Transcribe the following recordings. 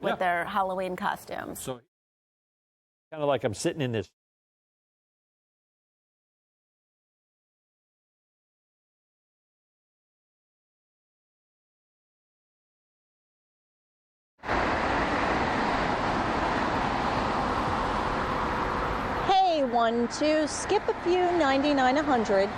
with their Halloween costumes. So kind of like I'm sitting in this. Hey, 1, 2, skip a few, 99, 100.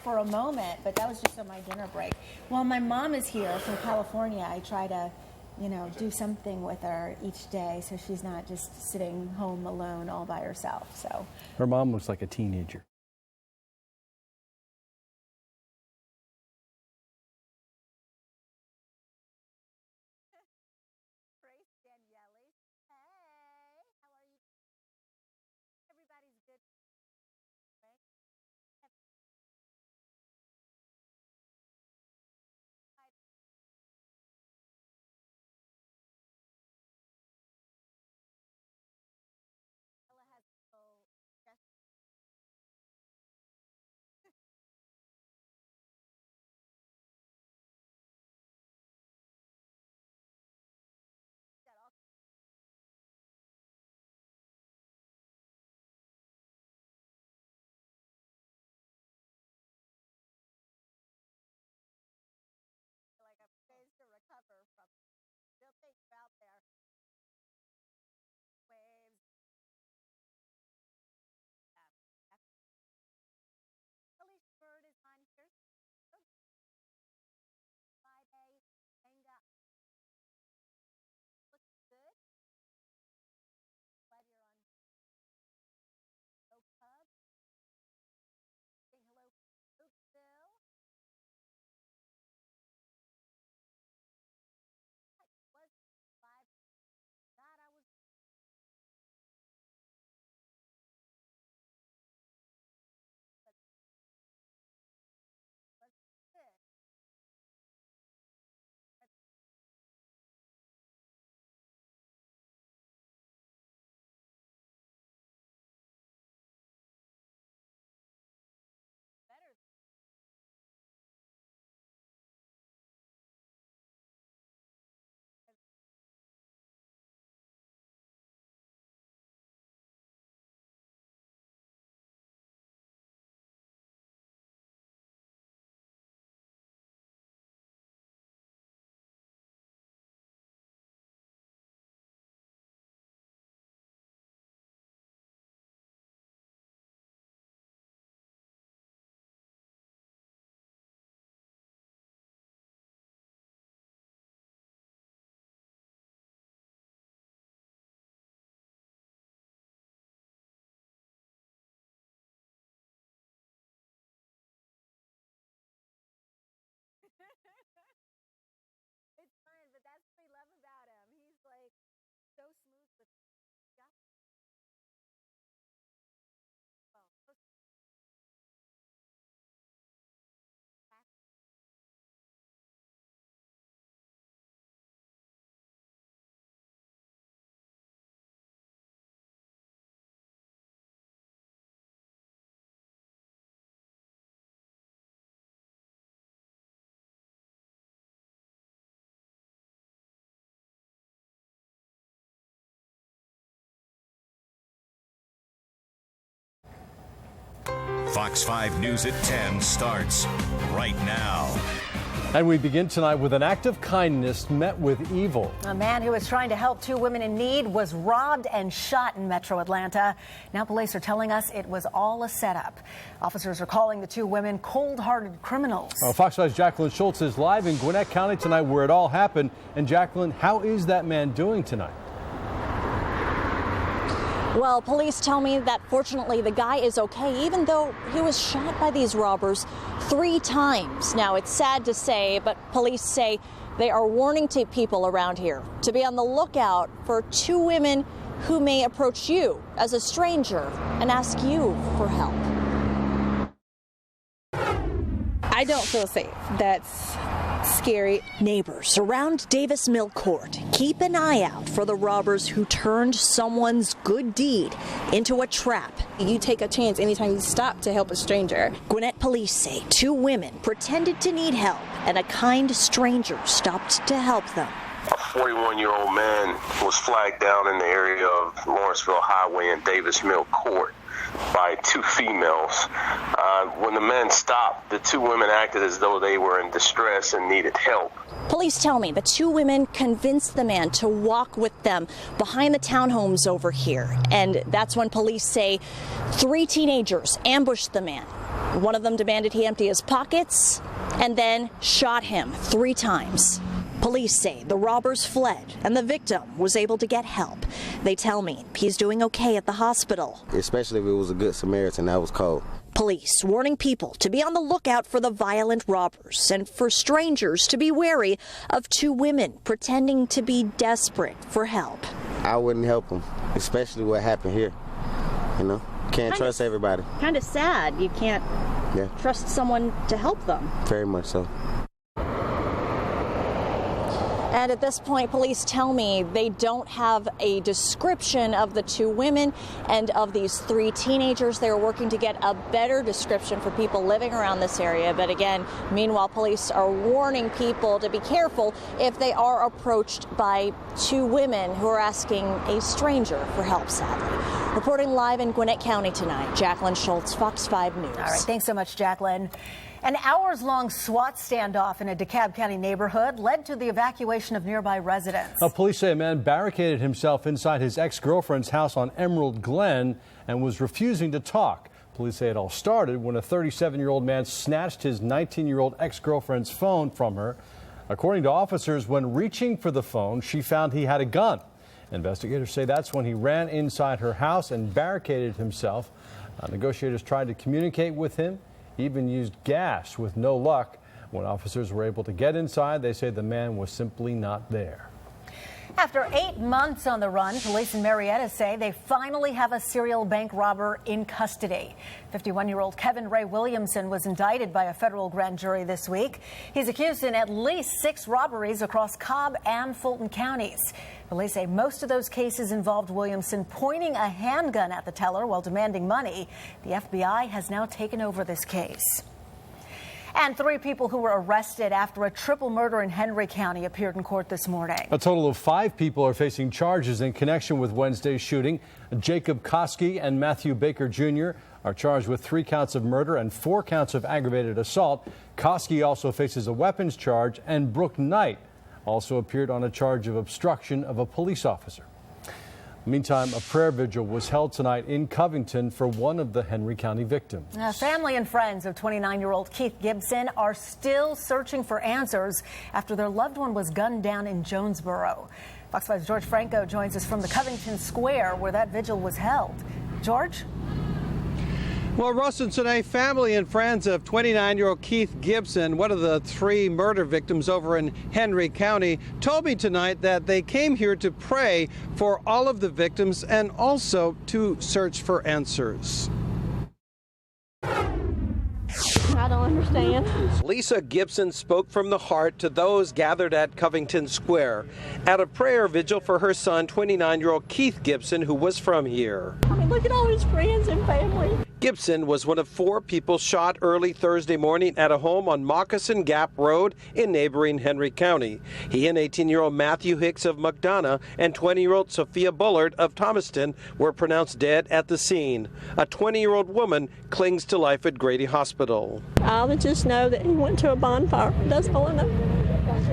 For a moment, but that was just on my dinner break. While my mom is here from California, I try to, do something with her each day so she's not just sitting home alone all by herself. So her mom looks like a teenager. Fox 5 News at 10 starts right now. And we begin tonight with an act of kindness met with evil. A man who was trying to help two women in need was robbed and shot in Metro Atlanta. Now police are telling us it was all a setup. Officers are calling the two women cold-hearted criminals. Fox 5's Jacqueline Schultz is live in Gwinnett County tonight where it all happened. And Jacqueline, how is that man doing tonight? Well, police tell me that fortunately the guy is okay, even though he was shot by these robbers 3 times. Now, it's sad to say, but police say they are warning people around here to be on the lookout for 2 women who may approach you as a stranger and ask you for help. I don't feel safe. That's scary. Neighbors around Davis Mill Court keep an eye out for the robbers who turned someone's good deed into a trap. You take a chance anytime you stop to help a stranger. Gwinnett police say 2 women pretended to need help and a kind stranger stopped to help them. A 41-year-old man was flagged down in the area of Lawrenceville Highway and Davis Mill Court by 2 females. When the men stopped, the 2 women acted as though they were in distress and needed help. Police tell me the 2 women convinced the man to walk with them behind the townhomes over here. And that's when police say 3 teenagers ambushed the man. One of them demanded he empty his pockets and then shot him 3 times. Police say the robbers fled and the victim was able to get help. They tell me he's doing okay at the hospital. Especially if it was a good Samaritan, that was cold. Police warning people to be on the lookout for the violent robbers and for strangers to be wary of 2 women pretending to be desperate for help. I wouldn't help them, especially what happened here. You know, can't trust everybody. Kind of sad you can't trust someone to help them. Very much so. And at this point, police tell me they don't have a description of the 2 women and of these 3 teenagers. They're working to get a better description for people living around this area. But again, meanwhile, police are warning people to be careful if they are approached by 2 women who are asking a stranger for help, sadly. Reporting live in Gwinnett County tonight, Jacqueline Schultz, Fox 5 News. All right, thanks so much, Jacqueline. An hours-long SWAT standoff in a DeKalb County neighborhood led to the evacuation of nearby residents. Police say a man barricaded himself inside his ex-girlfriend's house on Emerald Glen and was refusing to talk. Police say it all started when a 37-year-old man snatched his 19-year-old ex-girlfriend's phone from her. According to officers, when reaching for the phone, she found he had a gun. Investigators say that's when he ran inside her house and barricaded himself. Negotiators tried to communicate with him. He even used gas with no luck. When officers were able to get inside, they say the man was simply not there. After 8 months on the run, police in Marietta say they finally have a serial bank robber in custody. 51-year-old Kevin Ray Williamson was indicted by a federal grand jury this week. He's accused in at least 6 robberies across Cobb and Fulton counties. Police say most of those cases involved Williamson pointing a handgun at the teller while demanding money. The FBI has now taken over this case. And 3 people who were arrested after a triple murder in Henry County appeared in court this morning. A total of 5 people are facing charges in connection with Wednesday's shooting. Jacob Koski and Matthew Baker Jr. are charged with 3 counts of murder and 4 counts of aggravated assault. Koski also faces a weapons charge, and Brooke Knight also appeared on a charge of obstruction of a police officer. Meantime, a prayer vigil was held tonight in Covington for one of the Henry County victims. Family and friends of 29-year-old Keith Gibson are still searching for answers after their loved one was gunned down in Jonesboro. Fox 5's George Franco joins us from the Covington Square where that vigil was held. George? Well, Russ and today, family and friends of 29-year-old Keith Gibson, one of the 3 murder victims over in Henry County, told me tonight that they came here to pray for all of the victims and also to search for answers. I don't understand. Lisa Gibson spoke from the heart to those gathered at Covington Square at a prayer vigil for her son, 29-year-old Keith Gibson, who was from here. I mean, look at all his friends and family. Gibson was one of 4 people shot early Thursday morning at a home on Moccasin Gap Road in neighboring Henry County. He and 18-year-old Matthew Hicks of McDonough and 20-year-old Sophia Bullard of Thomaston were pronounced dead at the scene. A 20-year-old woman clings to life at Grady Hospital. I just know that he went to a bonfire. That's all I know.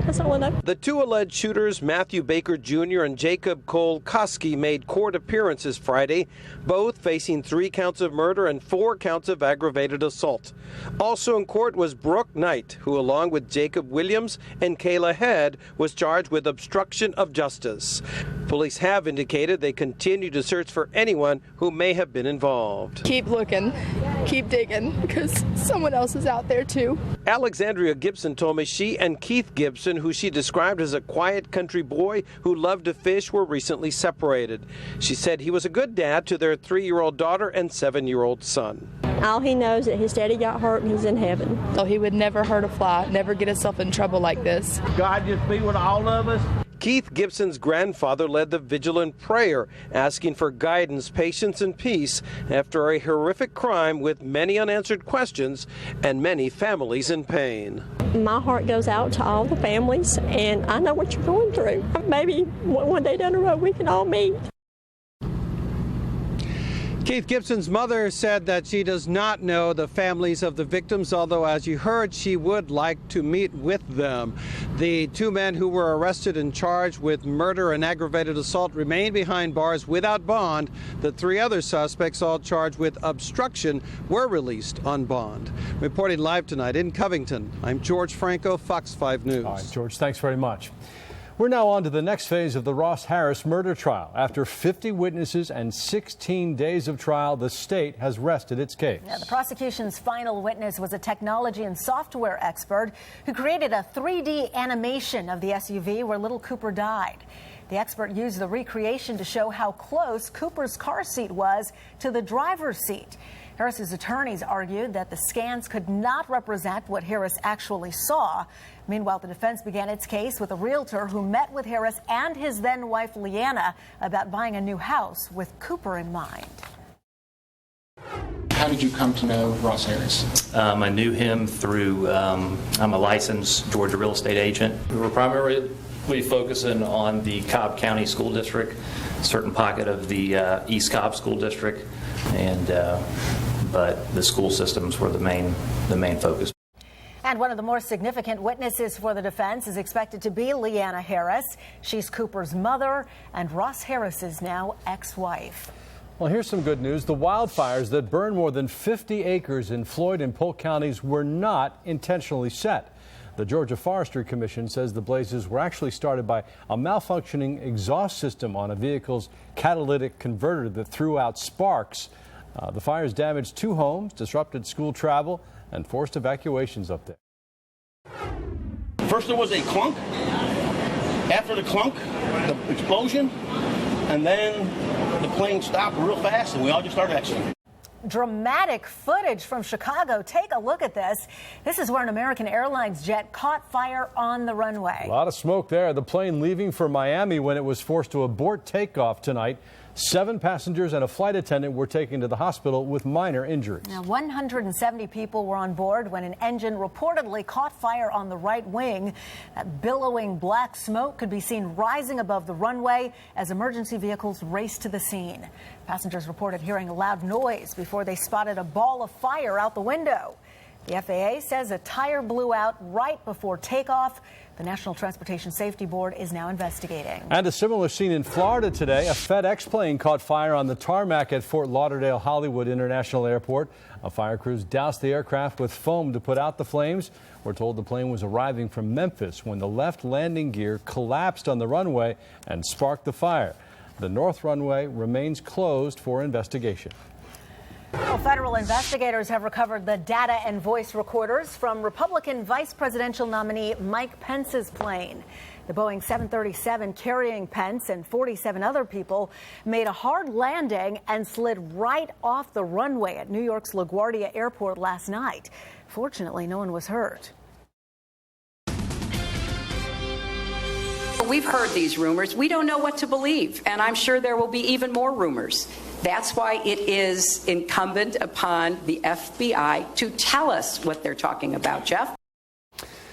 That's all I know. The 2 alleged shooters, Matthew Baker Jr. and Jacob Cole Koski, made court appearances Friday, both facing 3 counts of murder and 4 counts of aggravated assault. Also in court was Brooke Knight, who along with Jacob Williams and Kayla Head was charged with obstruction of justice. Police have indicated they continue to search for anyone who may have been involved. Keep looking, keep digging, because someone else is out there too. Alexandria Gibson told me she and Keith Gibson, who she described as a quiet country boy who loved to fish, were recently separated. She said he was a good dad to their 3-year-old daughter and 7-year-old son. All he knows is that his daddy got hurt and he's in heaven. So he would never hurt a fly, never get himself in trouble like this. God just be with all of us. Keith Gibson's grandfather led the vigil in prayer, asking for guidance, patience, and peace after a horrific crime with many unanswered questions and many families in pain. My heart goes out to all the families, and I know what you're going through. Maybe one day down the road we can all meet. Keith Gibson's mother said that she does not know the families of the victims, although, as you heard, she would like to meet with them. The 2 men who were arrested and charged with murder and aggravated assault remain behind bars without bond. The 3 other suspects, all charged with obstruction, were released on bond. Reporting live tonight in Covington, I'm George Franco, Fox 5 News. All right, George, thanks very much. We're now on to the next phase of the Ross Harris murder trial. After 50 witnesses and 16 days of trial, the state has rested its case. Yeah, the prosecution's final witness was a technology and software expert who created a 3D animation of the SUV where little Cooper died. The expert used the recreation to show how close Cooper's car seat was to the driver's seat. Harris's attorneys argued that the scans could not represent what Harris actually saw. Meanwhile, the defense began its case with a realtor who met with Harris and his then-wife Leanna about buying a new house with Cooper in mind. How did you come to know Ross Harris? I knew him through, I'm a licensed Georgia real estate agent. We were primarily focusing on the Cobb County School District, a certain pocket of the East Cobb School District, and but the school systems were the main focus. And one of the more significant witnesses for the defense is expected to be Leanna Harris. She's Cooper's mother and Ross Harris's now ex-wife. Well, here's some good news. The wildfires that burned more than 50 acres in Floyd and Polk counties were not intentionally set. The Georgia Forestry Commission says the blazes were actually started by a malfunctioning exhaust system on a vehicle's catalytic converter that threw out sparks. The fires damaged 2 homes, disrupted school travel, and forced evacuations up there. First there was a clunk. After the clunk, the explosion, and then the plane stopped real fast and we all just started exiting. Dramatic footage from Chicago. Take a look at this. This is where an American Airlines jet caught fire on the runway. A lot of smoke there. The plane leaving for Miami when it was forced to abort takeoff tonight. 7 passengers and a flight attendant were taken to the hospital with minor injuries. Now, 170 people were on board when an engine reportedly caught fire on the right wing. That billowing black smoke could be seen rising above the runway as emergency vehicles raced to the scene. Passengers reported hearing a loud noise before they spotted a ball of fire out the window. The FAA says a tire blew out right before takeoff. The National Transportation Safety Board is now investigating. And a similar scene in Florida today. A FedEx plane caught fire on the tarmac at Fort Lauderdale Hollywood International Airport. Fire crews doused the aircraft with foam to put out the flames. We're told the plane was arriving from Memphis when the left landing gear collapsed on the runway and sparked the fire. The north runway remains closed for investigation. Well, federal investigators have recovered the data and voice recorders from Republican vice presidential nominee Mike Pence's plane. The Boeing 737 carrying Pence and 47 other people made a hard landing and slid right off the runway at New York's LaGuardia Airport last night. Fortunately, no one was hurt. We've heard these rumors. We don't know what to believe, and I'm sure there will be even more rumors. That's why it is incumbent upon the FBI to tell us what they're talking about, Jeff.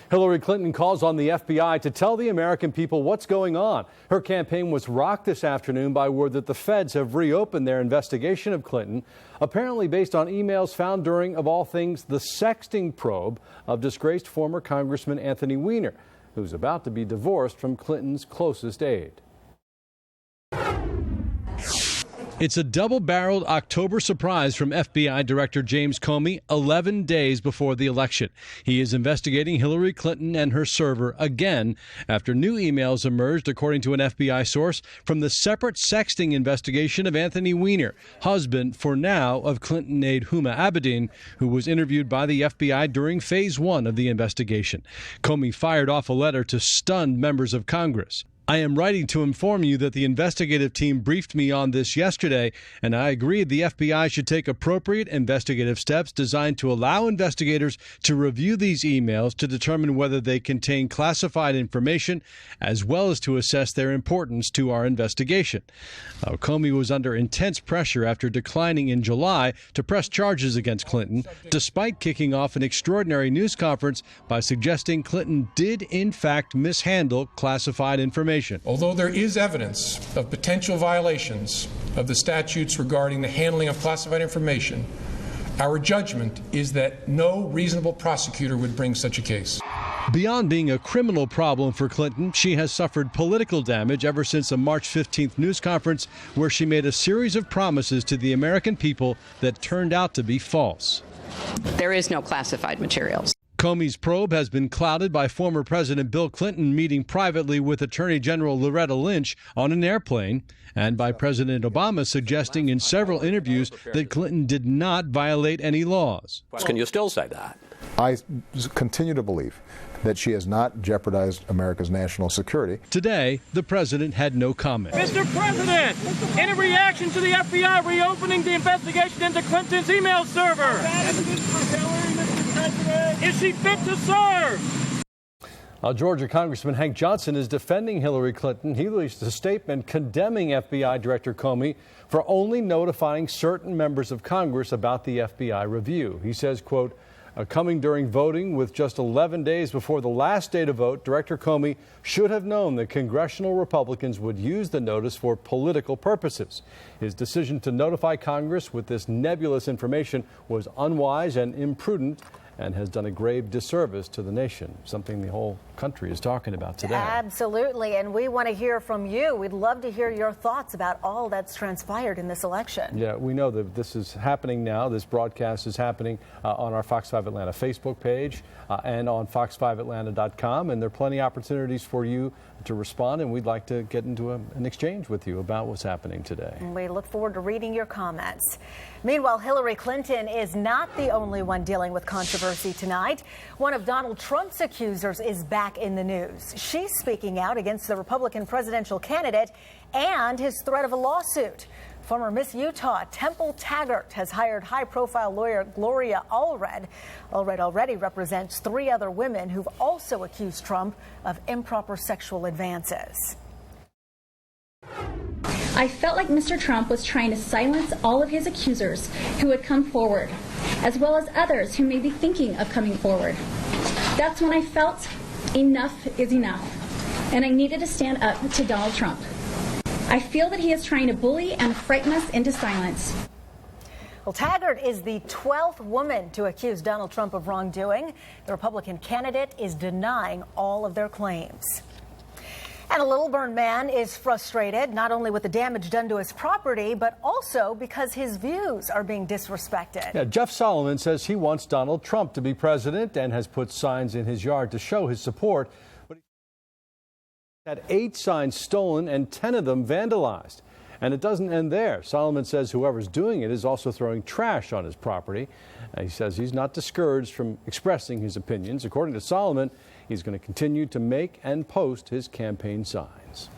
Hillary Clinton calls on the FBI to tell the American people what's going on. Her campaign was rocked this afternoon by word that the feds have reopened their investigation of Clinton, apparently based on emails found during, of all things, the sexting probe of disgraced former Congressman Anthony Weiner, who's about to be divorced from Clinton's closest aide. It's a double-barreled October surprise from FBI Director James Comey 11 days before the election. He is investigating Hillary Clinton and her server again after new emails emerged, according to an FBI source, from the separate sexting investigation of Anthony Weiner, husband for now of Clinton aide Huma Abedin, who was interviewed by the FBI during phase 1 of the investigation. Comey fired off a letter to stunned members of Congress. I am writing to inform you that the investigative team briefed me on this yesterday, and I agreed the FBI should take appropriate investigative steps designed to allow investigators to review these emails to determine whether they contain classified information, as well as to assess their importance to our investigation. Comey was under intense pressure after declining in July to press charges against Clinton, despite kicking off an extraordinary news conference by suggesting Clinton did in fact mishandle classified information. Although there is evidence of potential violations of the statutes regarding the handling of classified information, our judgment is that no reasonable prosecutor would bring such a case. Beyond being a criminal problem for Clinton, she has suffered political damage ever since a March 15th news conference where she made a series of promises to the American people that turned out to be false. There is no classified materials. Comey's probe has been clouded by former President Bill Clinton meeting privately with Attorney General Loretta Lynch on an airplane, and by President Obama suggesting in several interviews that Clinton did not violate any laws. Can you still say that? I continue to believe that she has not jeopardized America's national security. Today, the president had no comment. Mr. President, in a reaction to the FBI reopening the investigation into Clinton's email server, is she fit to serve? Georgia Congressman Hank Johnson is defending Hillary Clinton. He released a statement condemning FBI Director Comey for only notifying certain members of Congress about the FBI review. He says, quote, coming during voting with just 11 days before the last day to vote, Director Comey should have known that congressional Republicans would use the notice for political purposes. His decision to notify Congress with this nebulous information was unwise and imprudent, and has done a grave disservice to the nation, something the whole country is talking about today. Absolutely, and we want to hear from you. We'd love to hear your thoughts about all that's transpired in this election. Yeah, we know that this is happening now. This broadcast is happening on our Fox 5 Atlanta Facebook page and on fox5atlanta.com, and there are plenty of opportunities for you to respond, and we'd like to get into an exchange with you about what's happening today. And we look forward to reading your comments. Meanwhile, Hillary Clinton is not the only one dealing with controversy tonight. One of Donald Trump's accusers is back in the news. She's speaking out against the Republican presidential candidate and his threat of a lawsuit. Former Miss Utah Temple Taggart has hired high-profile lawyer Gloria Allred. Allred already represents 3 other women who've also accused Trump of improper sexual advances. I felt like Mr. Trump was trying to silence all of his accusers who had come forward, as well as others who may be thinking of coming forward. That's when I felt enough is enough, and I needed to stand up to Donald Trump. I feel that he is trying to bully and frighten us into silence. Well, Taggart is the 12th woman to accuse Donald Trump of wrongdoing. The Republican candidate is denying all of their claims. And a Little Burn man is frustrated not only with the damage done to his property, but also because his views are being disrespected. Yeah, Jeff Solomon says he wants Donald Trump to be president and has put signs in his yard to show his support. But he had 8 signs stolen and 10 of them vandalized. And it doesn't end there. Solomon says whoever's doing it is also throwing trash on his property. He says he's not discouraged from expressing his opinions. According to Solomon, he's going to continue to make and post his campaign signs.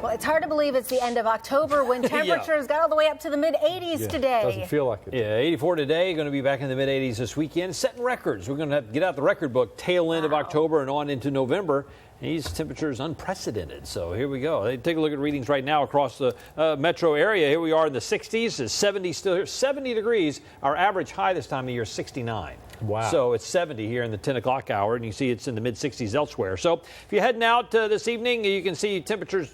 Well, it's hard to believe it's the end of October when temperatures got all the way up to the mid-80s today. Doesn't feel like it. Yeah, 84 today, going to be back in the mid-80s this weekend, setting records. We're going to have to get out the record book tail end of October and on into November. These temperatures unprecedented. So here we go. Take a look at readings right now across the metro area. Here we are in the 60s. It's 70 still here. 70 degrees. Our average high this time of year is 69. Wow. So it's 70 here in the 10 o'clock hour, and you see it's in the mid-60s elsewhere. So if you're heading out this evening, you can see temperatures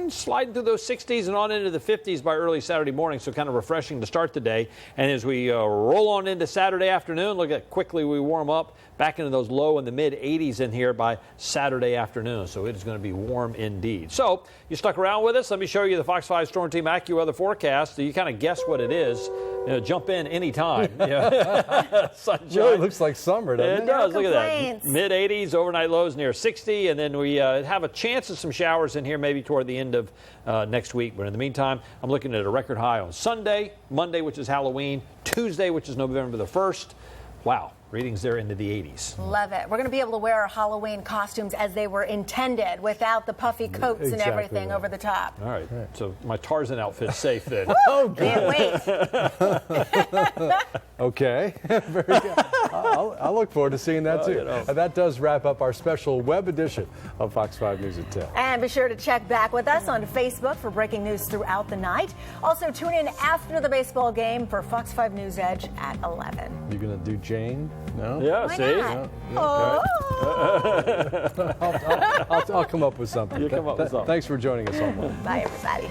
sliding through those 60s and on into the 50s by early Saturday morning, so kind of refreshing to start the day. And as we roll on into Saturday afternoon, look at quickly we warm up back into those low in the mid-80s in here by Saturday afternoon. So it is going to be warm indeed. So you stuck around with us. Let me show you the Fox 5 Storm Team AccuWeather forecast. So you kind of guess what it is. Jump in anytime. Sunshine. Really looks like summer, doesn't it? It does. Look at that. Mid-80s, overnight lows near 60, and then we have a chance of some showers in here maybe toward the end of next week. But in the meantime, I'm looking at a record high on Sunday, Monday, which is Halloween, Tuesday, which is November the 1st. Wow. Readings there into the 80s. Love it. We're going to be able to wear our Halloween costumes as they were intended without the puffy coats and everything right. over the top. All right. So my Tarzan outfit's safe then. Oh, can't wait. Okay. Very good. I'll look forward to seeing that too. And that does wrap up our special web edition of Fox 5 News at 10. And be sure to check back with us on Facebook for breaking news throughout the night. Also, tune in after the baseball game for Fox 5 News Edge at 11. You going to do Jane? No? Yeah, Why see? not? I'll come up with something. You come up with something. Thanks for joining us online. Bye, everybody.